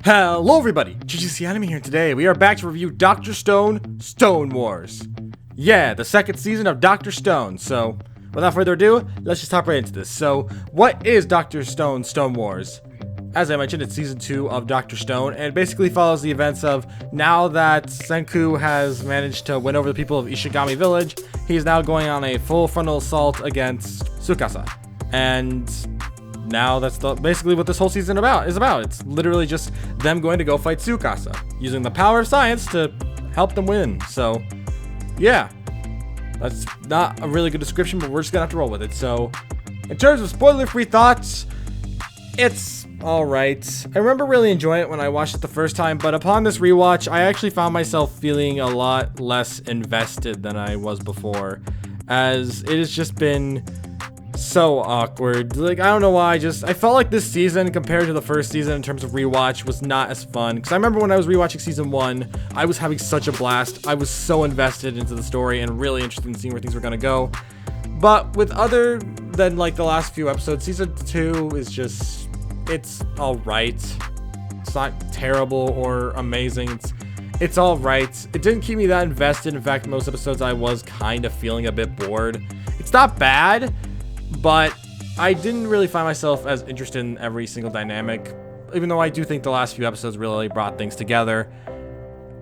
Hello everybody, GGC Anime here. Today we are back to review Dr. Stone, Stone Wars. Yeah, the second season of Dr. Stone. So, without further ado, let's just hop right into this. So, what is Dr. Stone, Stone Wars? As I mentioned, it's season 2 of Dr. Stone, and it basically follows the events of now that Senku has managed to win over the people of Ishigami Village, he is now going on a full frontal assault against Tsukasa. And now that's basically what this whole season is about. It's literally just them going to go fight Tsukasa, using the power of science to help them win. So, yeah. That's not a really good description, but we're just gonna have to roll with it. So, in terms of spoiler-free thoughts, it's alright. I remember really enjoying it when I watched it the first time, but upon this rewatch, I actually found myself feeling a lot less invested than I was before, as it has just been so awkward. Like, I don't know why, I felt like this season compared to the first season in terms of rewatch was not as fun, because I remember when I was rewatching season 1, I was having such a blast. I was so invested into the story and really interested in seeing where things were gonna go. But with other than like the last few episodes, season 2 is just, it's alright. It's not terrible or amazing. It's alright. It didn't keep me that invested. In fact, most episodes I was kind of feeling a bit bored. It's not bad, but I didn't really find myself as interested in every single dynamic, even though I do think the last few episodes really brought things together.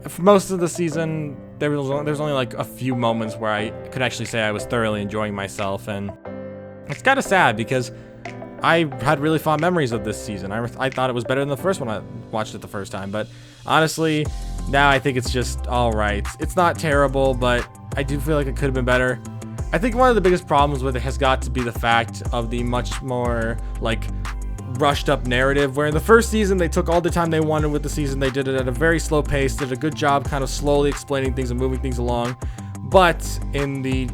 For most of the season, there was only like a few moments where I could actually say I was thoroughly enjoying myself, and it's kind of sad because I had really fond memories of this season. I thought it was better than the first one I watched it the first time, but honestly, now I think it's just alright. It's not terrible, but I do feel like it could have been better. I think one of the biggest problems with it has got to be the fact of the much more, like, rushed up narrative, where in the first season they took all the time they wanted with the season. They did it at a very slow pace, did a good job kind of slowly explaining things and moving things along. But in the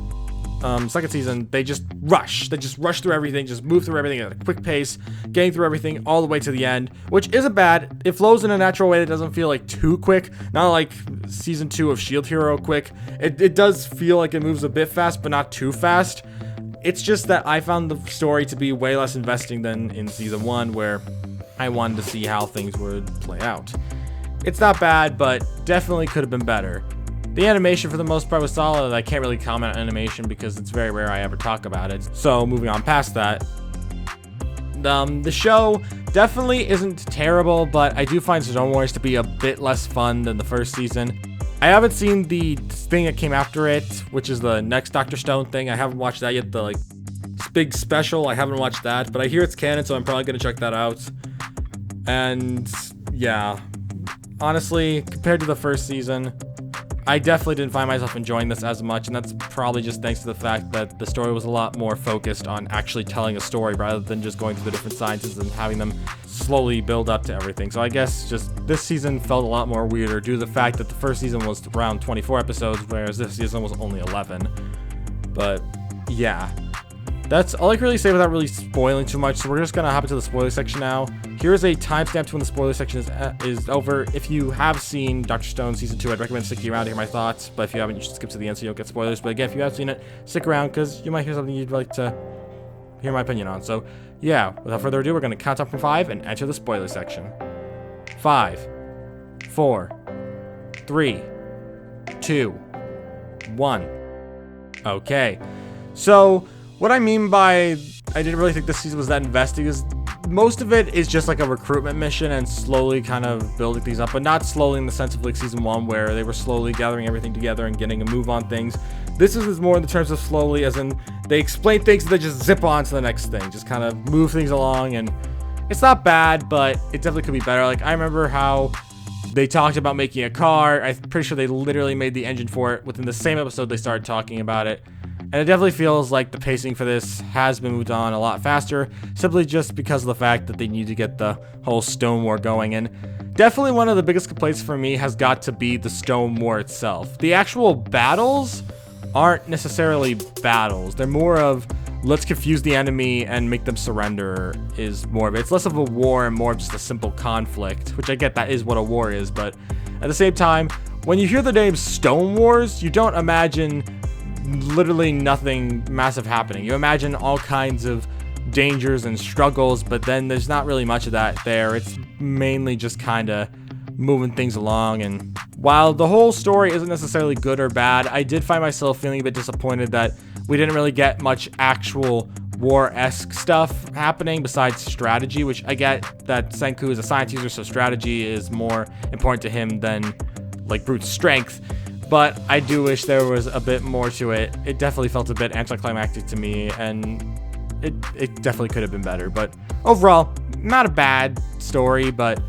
second season, they just rush through everything, just move through everything at a quick pace, getting through everything all the way to the end, which isn't bad. It flows in a natural way that doesn't feel like too quick, not like season 2 of Shield Hero quick. It does feel like it moves a bit fast, but not too fast. It's just that I found the story to be way less investing than in season 1, where I wanted to see how things would play out. It's not bad, but definitely could have been better. The animation for the most part was solid. I can't really comment on animation because it's very rare I ever talk about it. So moving on past that, the show definitely isn't terrible, but I do find Stone Wars to be a bit less fun than the first season. I haven't seen the thing that came after it, which is the next Dr. Stone thing. I haven't watched that yet, the like big special. I haven't watched that, but I hear it's canon, so I'm probably gonna check that out. And yeah, honestly, compared to the first season, I definitely didn't find myself enjoying this as much, and that's probably just thanks to the fact that the story was a lot more focused on actually telling a story rather than just going through the different sciences and having them slowly build up to everything. So I guess just this season felt a lot more weirder due to the fact that the first season was around 24 episodes, whereas this season was only 11. But yeah, that's all I can really say without really spoiling too much. So we're just gonna hop into the spoiler section now. Here's a timestamp to when the spoiler section is over. If you have seen Dr. Stone Season 2, I'd recommend sticking around to hear my thoughts. But if you haven't, you should skip to the end so you don't get spoilers. But again, if you have seen it, stick around because you might hear something you'd like to hear my opinion on. So yeah, without further ado, we're going to count up from 5 and enter the spoiler section. 5, 4, 3, 2, 1. Okay, so what I mean by I didn't really think this season was that investing is most of it is just like a recruitment mission and slowly kind of building things up, but not slowly in the sense of like season 1 where they were slowly gathering everything together and getting a move on things. This is more in the terms of slowly, as in they explain things and they just zip on to the next thing, just kind of move things along, and it's not bad, but it definitely could be better. Like, I remember how they talked about making a car. I'm pretty sure they literally made the engine for it within the same episode they started talking about it. And it definitely feels like the pacing for this has been moved on a lot faster, simply just because of the fact that they need to get the whole Stone War going. And definitely one of the biggest complaints for me has got to be the Stone War itself. The actual battles aren't necessarily battles. They're more of, let's confuse the enemy and make them surrender is more of it. It's less of a war and more of just a simple conflict, which I get that is what a war is. But at the same time, when you hear the name Stone Wars, you don't imagine literally nothing massive happening. You imagine all kinds of dangers and struggles, but then there's not really much of that there. It's mainly just kind of moving things along. And while the whole story isn't necessarily good or bad, I did find myself feeling a bit disappointed that we didn't really get much actual war-esque stuff happening besides strategy, which I get that Senku is a science user, so strategy is more important to him than like brute strength. But I do wish there was a bit more to it. It definitely felt a bit anticlimactic to me, and it definitely could have been better. But overall, not a bad story, but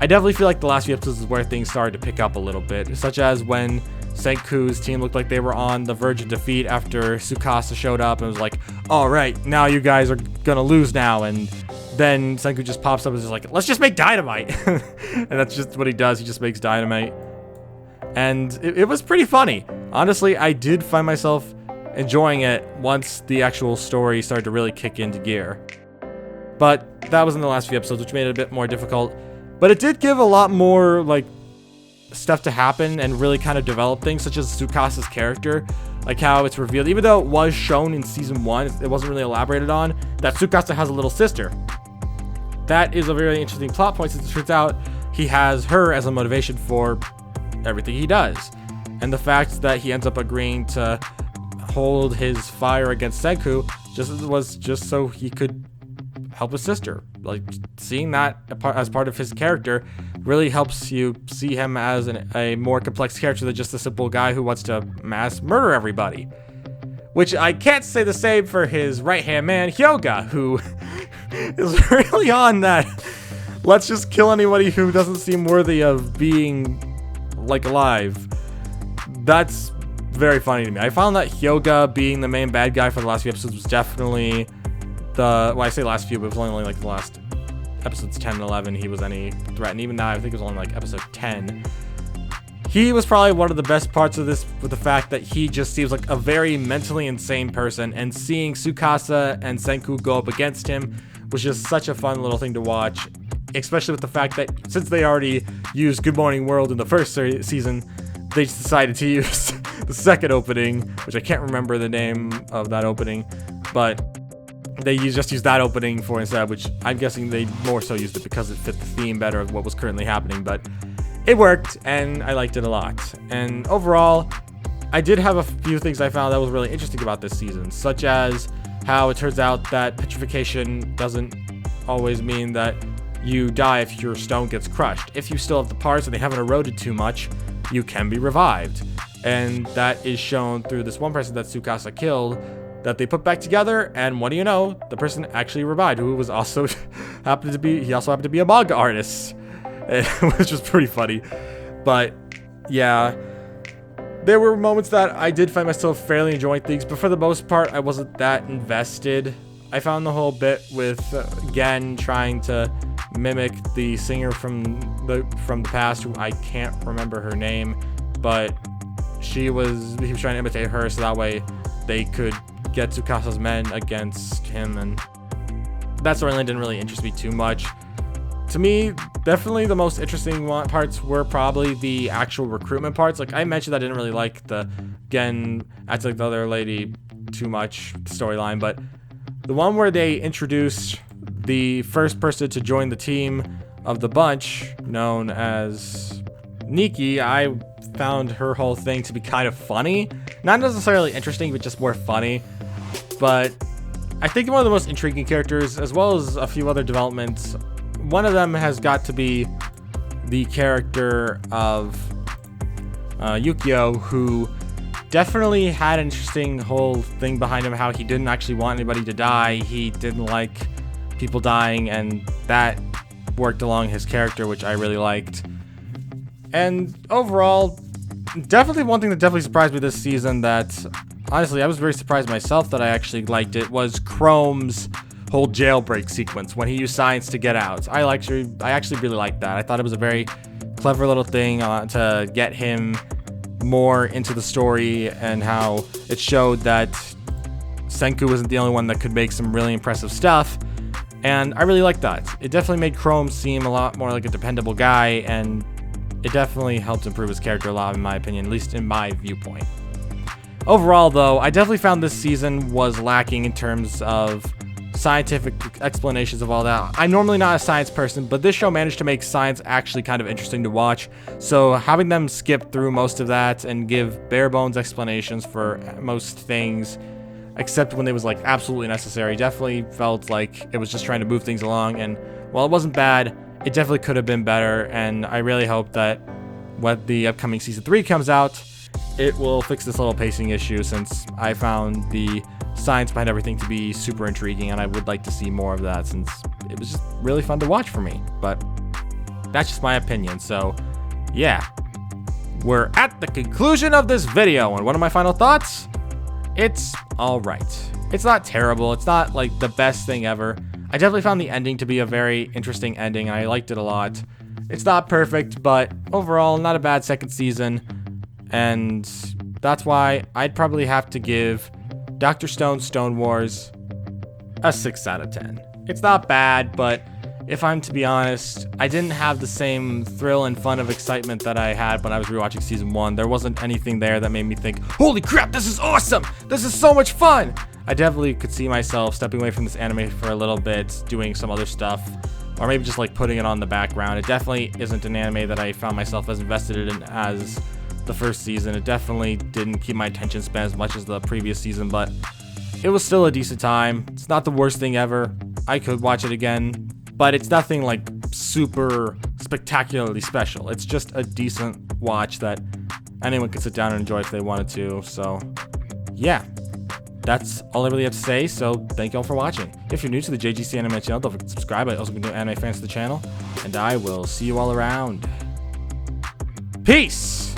I definitely feel like the last few episodes is where things started to pick up a little bit, such as when Senku's team looked like they were on the verge of defeat after Tsukasa showed up and was like, all right, now you guys are gonna lose now. And then Senku just pops up and is like, let's just make dynamite. And that's just what he does. He just makes dynamite. And it was pretty funny. Honestly, I did find myself enjoying it once the actual story started to really kick into gear. But that was in the last few episodes, which made it a bit more difficult. But it did give a lot more like stuff to happen and really kind of develop things, such as Tsukasa's character, like how it's revealed, even though it was shown in season 1, it wasn't really elaborated on, that Tsukasa has a little sister. That is a very interesting plot point, since it turns out he has her as a motivation for everything he does. And the fact that he ends up agreeing to hold his fire against Senku was just so he could help his sister. Like, seeing that as part of his character really helps you see him as a more complex character than just a simple guy who wants to mass murder everybody. Which I can't say the same for his right-hand man, Hyoga, who is really on that let's just kill anybody who doesn't seem worthy of being, like, alive. That's very funny to me. I found that Hyoga being the main bad guy for the last few episodes was definitely well, I say last few, but it was only like the last episodes 10 and 11 he was any threat. And even now, I think it was only like episode 10. He was probably one of the best parts of this, with the fact that he just seems like a very mentally insane person, and seeing Tsukasa and Senku go up against him was just such a fun little thing to watch, especially with the fact that since they already used Good Morning World in the first season, they just decided to use the second opening, which I can't remember the name of that opening, but they just used that opening for instead, which I'm guessing they more so used it because it fit the theme better of what was currently happening, but it worked, and I liked it a lot. And overall, I did have a few things I found that was really interesting about this season, such as how it turns out that petrification doesn't always mean that you die if your stone gets crushed. If you still have the parts and they haven't eroded too much, you can be revived. And that is shown through this one person that Tsukasa killed, that they put back together, and what do you know, the person actually revived, who was also happened to be a manga artist, which was pretty funny. But yeah, there were moments that I did find myself fairly enjoying things, but for the most part, I wasn't that invested. I found the whole bit with Gen trying to mimic the singer from the past, who I can't remember her name, but he was trying to imitate her, so that way they could get Tsukasa's men against him, and that storyline didn't really interest me too much. To me, definitely the most interesting parts were probably the actual recruitment parts. Like I mentioned, I didn't really like the Gen acting like the other lady too much storyline, but the one where they introduced the first person to join the team of the bunch, known as Nikki, I found her whole thing to be kind of funny. Not necessarily interesting, but just more funny. But I think one of the most intriguing characters, as well as a few other developments, one of them has got to be the character of Yukio, who definitely had an interesting whole thing behind him, how he didn't actually want anybody to die. He didn't like people dying, and that worked along his character, which I really liked. And overall, definitely one thing that definitely surprised me this season, that honestly I was very surprised myself that I actually liked it, was Chrome's whole jailbreak sequence when he used science to get out. I actually really liked that. I thought it was a very clever little thing to get him more into the story, and how it showed that Senku wasn't the only one that could make some really impressive stuff. And I really liked that. It definitely made Chrome seem a lot more like a dependable guy, and it definitely helped improve his character a lot, in my opinion, at least in my viewpoint. Overall, though, I definitely found this season was lacking in terms of scientific explanations of all that. I'm normally not a science person, but this show managed to make science actually kind of interesting to watch. So having them skip through most of that and give bare bones explanations for most things, except when it was like absolutely necessary, definitely felt like it was just trying to move things along. And while it wasn't bad, it definitely could have been better. And I really hope that when the upcoming season 3 comes out, it will fix this little pacing issue, since I found the science behind everything to be super intriguing, and I would like to see more of that, since it was just really fun to watch for me. But that's just my opinion. So yeah, we're at the conclusion of this video, and what are my final thoughts? It's all right. It's not terrible. It's not like the best thing ever. I definitely found the ending to be a very interesting ending, and I liked it a lot. It's not perfect, but overall, not a bad second season. And that's why I'd probably have to give Dr. Stone's Stone Wars a 6 out of 10. It's not bad, but if I'm to be honest, I didn't have the same thrill and fun of excitement that I had when I was rewatching season 1. There wasn't anything there that made me think, holy crap, this is awesome! This is so much fun! I definitely could see myself stepping away from this anime for a little bit, doing some other stuff, or maybe just like putting it on the background. It definitely isn't an anime that I found myself as invested in as the first season. It definitely didn't keep my attention span as much as the previous season, but it was still a decent time. It's not the worst thing ever. I could watch it again, but it's nothing like super spectacularly special. It's just a decent watch that anyone could sit down and enjoy if they wanted to. So yeah, that's all I really have to say. So thank you all for watching. If you're new to the JGC Anime channel, don't forget to subscribe. I also can do anime fans to the channel, and I will see you all around. Peace!